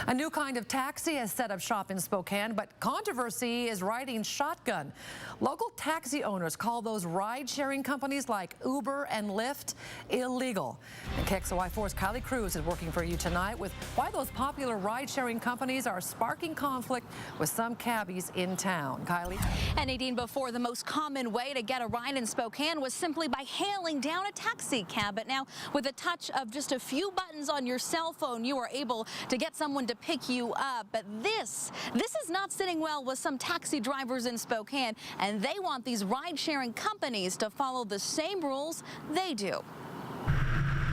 A new kind of taxi has set up shop in Spokane, but controversy is riding shotgun. Local taxi owners call those ride-sharing companies like Uber and Lyft illegal. And KXLY4's Kylee Cruz is working for you tonight with why those popular ride-sharing companies are sparking conflict with some cabbies in town. Kylee? And Nadine, before the most common way to get a ride in Spokane was simply by hailing down a taxi cab. But now, with a touch of just a few buttons on your cell phone, you are able to get someone to pick you up. But this is not sitting well with some taxi drivers in Spokane, and they want these ride-sharing companies to follow the same rules they do.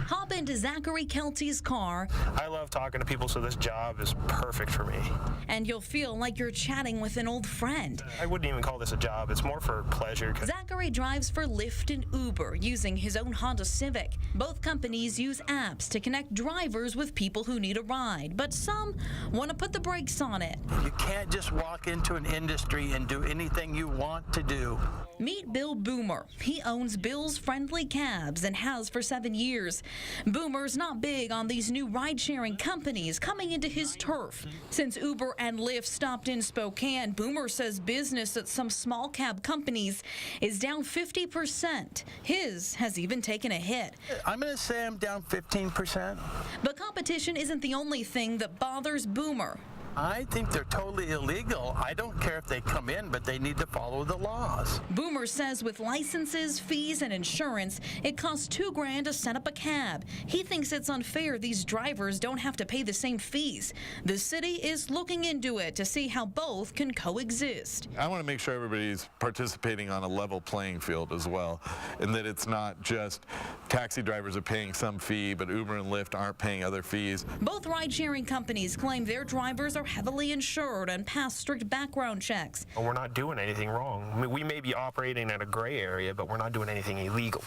Hop into Zachary Kelty's car. I love talking to people, so this job is perfect for me. And you'll feel like you're chatting with an old friend. I wouldn't even call this a job. It's more for pleasure. Zachary drives for Lyft and Uber using his own Honda Civic. Both companies use apps to connect drivers with people who need a ride, but some want to put the brakes on it. You can't just walk into an industry and do anything you want to do. Meet Bill Boomer. He owns Bill's Friendly Cabs and has for 7 years. Boomer's not big on these new ride-sharing companies coming into his turf. Since Uber and Lyft stopped in Spokane, Boomer says business at some small cab companies is down 50%. His has even taken a hit. I'm going to say I'm down 15%. But competition isn't the only thing that bothers Boomer. I think they're totally illegal. I don't care if they come in, but they need to follow the laws. Boomer says with licenses, fees, and insurance, it costs $2 grand to set up a cab. He thinks it's unfair these drivers don't have to pay the same fees. The city is looking into it to see how both can coexist. I want to make sure everybody's participating on a level playing field as well, and that it's not just taxi drivers are paying some fee, but Uber and Lyft aren't paying other fees. Both ride-sharing companies claim their drivers are heavily insured and pass strict background checks. We're not doing anything wrong. I mean, we may be operating in a gray area, but we're not doing anything illegal.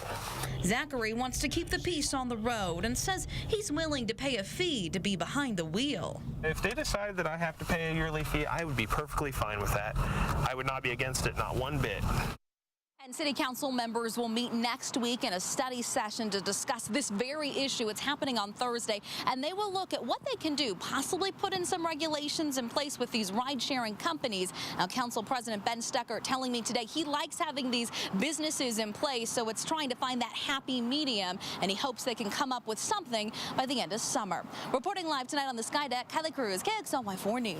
Zachary wants to keep the peace on the road and says he's willing to pay a fee to be behind the wheel. If they decide that I have to pay a yearly fee, I would be perfectly fine with that. I would not be against it, not one bit. And City Council members will meet next week in a study session to discuss this very issue. It's happening on Thursday, and they will look at what they can do, possibly put in some regulations in place with these ride-sharing companies. Now, Council President Ben Stecker telling me today he likes having these businesses in place, so it's trying to find that happy medium, and he hopes they can come up with something by the end of summer. Reporting live tonight on the Sky Deck, Kylee Cruz, KXLY4 News.